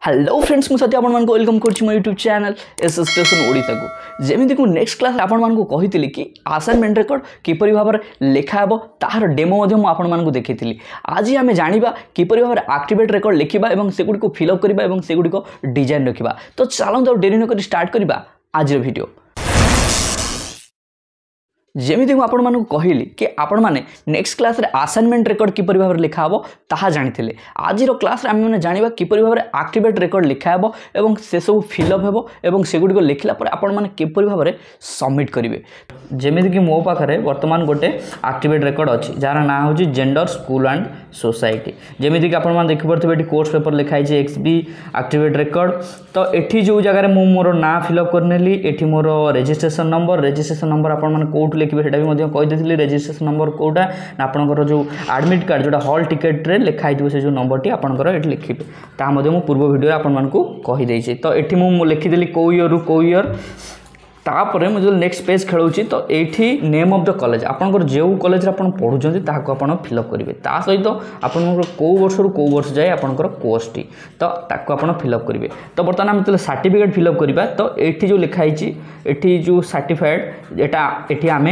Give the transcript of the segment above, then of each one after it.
Hello friends मुझे आपण मान वेलकम करछि मो YouTube channel S station Odisha को जेमिति को नेक्स्ट क्लास आपण मान को कहितली कि असाइनमेंट रिकॉर्ड किपरि भाबर लेखा हेबो ताहार डेमो मध्ये मो आपण मान को देखितली। आज आमे जानिबा किपरि भाबर एक्टिवेट रिकॉर्ड लेखिबा एवं सेगुडी को फिल अप करिबा एवं सेगुडी को डिजाइन रखिबा। तो चलंत डेरी न करी स्टार्ट करिबा आज रो वीडियो। जेमिति को आपण मानक कहली कि आपण माने नेक्स्ट क्लास रे असाइनमेंट रिकॉर्ड किपरि भाबर लिखा हबो ताहा जानिथिले। आज रो क्लास रे आमे माने जानिबा किपरि भाबर एक्टिवेट रिकॉर्ड लिखा हबो एवं से सब फिल अप हेबो एवं सेगुडी को लिखला पर आपण माने किपरि भाबर सबमिट करिवे। जेमिति कि मो पाखरे वर्तमान गोटे एक्टिवेट रिकॉर्ड अछि जार नाम होछि जेंडर स्कूल एंड सोसाइटी। जेमिति कि आपण माने देखि परथिबे एठी कोर्स पेपर लिखाइ छै एक्सबी एक्टिवेट रिकॉर्ड। तो एठी जो जगह रे मो मोर ना फिल अप करनेली एठी मोर रजिस्ट्रेशन नंबर आपण माने कोड लिखिबे सेटा भी मध्ये कहि देथिली। रजिस्ट्रेशन नंबर कोडा ना आपनकर जो एडमिट कार्ड जोटा हॉल टिकट रे लिखाइ दिबो से जो नंबर टी आपनकर एठी लिखिबे ता मध्ये मो पूर्व वीडियो रे आपण मानकू कहि दै छै। तो एठी मो लिखि देली को ईयर तापर मुझे नेक्स्ट पेज खेलूँ। तो ये नेम ऑफ द कॉलेज आपंकर जो कॉलेज आप पढ़ुं ताकू आप फिलअप करेंगे ता सहित आपंकर कौ वर्ष रु कौ वर्ष जाए आपंकर कोर्स टी तो ताकू आप फिलअप करेंगे। तो बर्तमान आम जो सर्टिफिकेट फिलअप करवा तो ये जो लिखाई ये जो सर्टिफाइड ये आम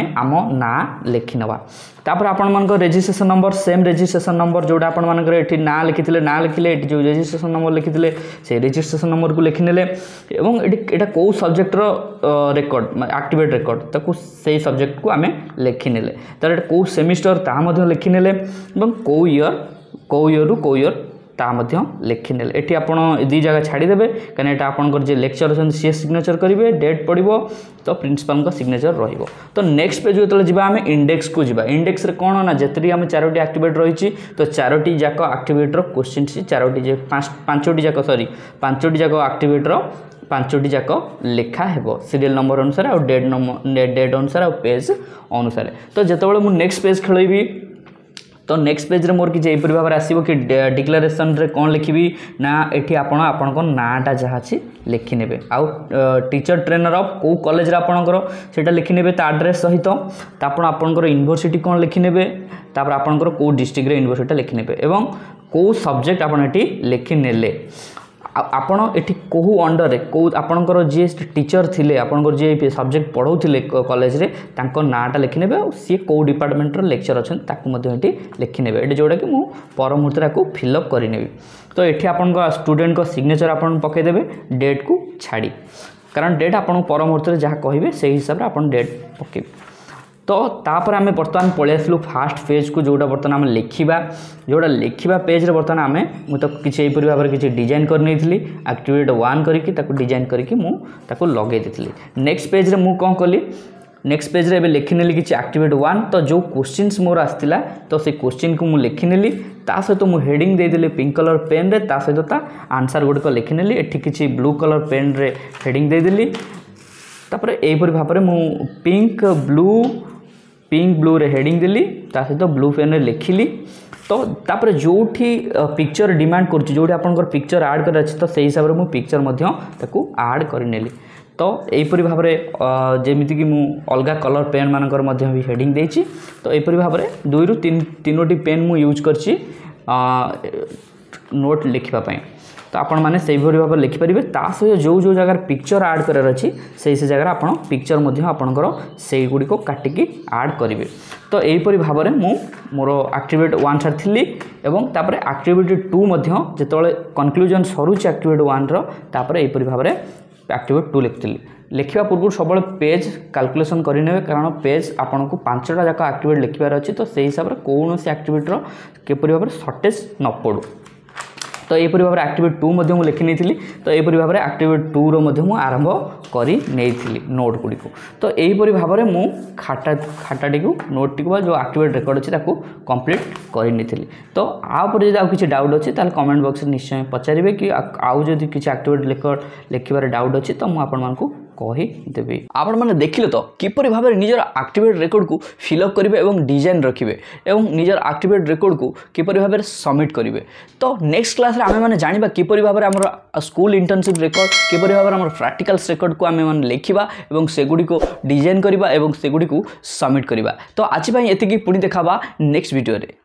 ना लिखि नवा। तापर आपण मानक registration number same registration number जोड़ा आपण मानकर एठी ना लिखिथिले ना लिखिले एठी जो रजिस्ट्रेशन नंबर लिखिथिले से रजिस्ट्रेशन नंबर को लिखिनेले एवं एटा को सब्जेक्ट रो रिकॉर्ड एक्टिवेट रिकॉर्ड ताकू से सब्जेक्ट को आमे लिखिनेले तार एटा को सेमिस्टर ता मध्ये लिखिनेले एवं को ईयर रु को ईयर ता मध्ये लिखिनेले। एठी आपण दी जगह छाड़ी देबे कने एटा आपनकर जे लेक्चर अछन से सिग्नेचर करिवे डेट पड़िबो तो प्रिंसिपल का सिग्नेचर रहिबो। तो नेक्स्ट पेज जो जिबा आमे इंडेक्स को जिबा इंडेक्स रे कोन ना जेतरी आमे चारोटी एक्टिवेट रहिछि तो चारोटी जाको एक्टिवेट रो क्वेश्चन सी चारोटी जे पांचोटी जाको एक्टिवेट रो पांचोटी जाक लिखा हेबो सीरियल नंबर अनुसार और डेट अनुसार और पेज अनुसार। तो जेतबेले मु नेक्स्ट पेज खेलैबी तो नेक्स्ट पेज रे मोर कि जे एपरि भाबर आसीबो कि डिक्लेरेशन रे कोन लिखिबी ना एठी आपण को नाटा जहा अछि लिखि नेबे आउ टीचर ट्रेनर ऑफ को कॉलेज रे आपणकर सेटा लिखि नेबे ता एड्रेस सहित तापण आपणकर यूनिवर्सिटी कोन लिखि नेबे तापर आपणकर को डिस्ट्रिक्ट रे यूनिवर्सिटी लिखि नेबे एवं को सब्जेक्ट आपण एठी लिखि नेले आपण एठी कोहू अंडर रे को आपणकर जे टीचर थिले आपणकर जे सब्जेक्ट पढौथिले कॉलेज रे तांको नाटा लिखि नेबे सी को डिपार्टमेंट रो लेक्चर अछन ताकू मध्ये एठी लिखि नेबे एठी जोडा कि मु परमुहूर्त को फिल अप करि नेबी। तो एठी आपणको स्टूडेंट को सिग्नेचर आपण पकै देबे डेट को छाडी कारण डेट आपण परमुहूर्त रे जहा कहिबे सेही हिसाब रे आपण डेट पकेबे। तो तापर आमे बर्तमान पळे आसलु फास्ट पेज को जोड़ा बर्तमान आमे लिखिबा पेज रे बर्तमान आमे मु तो किछि एपरि भाबर किछि डिजाइन कर नैथिली एक्टिवेट 1 करिकि ताको डिजाइन करिकि मु ताको लगे देथिली। नेक्स्ट पेज रे मु कोन कली नेक्स्ट पेज रे एबे लिखिनेली किछि एक्टिवेट 1 तो जो क्वेश्चंस मोर आस्तिला तो से क्वेश्चन को मु लिखिनेली ता सहित मु हेडिंग दे देली पिंक कलर पेन रे ता सहित ता आंसर गुड को लिखिनेली एठी किछि ब्लू कलर पेन रे हेडिंग दे देली तापर एपरि भाबरे मु पिंक ब्लू रे हेडिंग देली ता सहित ब्लू पेन रे लिखिली। तो तापर जोठी पिक्चर डिमांड करछि जोठी आपनकर पिक्चर ऐड कर अछि तो सेही हिसाब रे मु पिक्चर मध्ये ताकू ऐड कर नेली। तो एपरि भाबरे जेमिति कि मु अलगा कलर पेन मानकर मध्ये भी हेडिंग देछि तो एपरि भाबरे 2 रु 3 पेन मु यूज करछि नोट लिखिबा पय। तो आपण माने सेही भरी भाबरे लिखि परिबे ता सहित जो जगह पिक्चर ऐड करार अछि से जगह आपण पिक्चर मध्ये आपनकर सेही गुडी को काटि की ऐड करिवे। तो एपरि भाबरे मु मोर एक्टिवेट 1 छाड़थिली एवं तापर एक्टिविटी 2 मध्ये जेतोले कंक्लूजन सरुछि एक्टिवेट 1 रो तापर एपरि भाबरे एक्टिवेट 2 लिखथिली। लिखिबा पूर्व सबले पेज कैलकुलेशन करि नेबे कारण पेज आपन को 5टा जाका एक्टिवेट लिखिबार अछि तो सेही हिसाब रे कोनोसी एक्टिविटी रो केपरि भाबरे शॉर्टेज न पडू। तो यहपरी भाव में एक्टिवेट 2 मध्य मु लिखि नहीं तो यहपरी भाव में एक्टिवेट 2 रो मध्य मु आरंभ करी नहीं नोट गुड़ी को। तो यहपरी भाव में मु खाटाटी को नोट टी जो एक्टिवेट रिकॉर्ड अच्छी कंप्लीट करी नहीं। तो आउपर जब आउ किसी डाउट अच्छी ताल कमेंट बॉक्स में निश्चय पचारे कि आउ जदि किसी एक्टिवेट रिकॉर्ड लिखिबार डाउट अच्छी तो मुझे आपण मानकू कहीदेवी। आपण मैंने देखिले तो किपरि भाव में निजर एक्टिवेट रिकॉर्ड को फिलअप करेंगे एवं डिजाइन रखिए एवं निजर एक्टिवेट रिकॉर्ड को किपरि भाव में सबमिट करेंगे। तो नेक्स्ट क्लास रे आमे माने जानिबा किपरि भाव में हमर स्कूल इंटर्नशिप रिकॉर्ड किपरि भाव में हमर प्रैक्टिकल्स रिकॉर्ड को आमे माने लिखिबा एवं सेगुडी को डिजाइन करिबा एवं सेगुडी को सबमिट करिबा। तो आज पई एतिकी पुणी देखाबा नेक्स्ट वीडियो रे।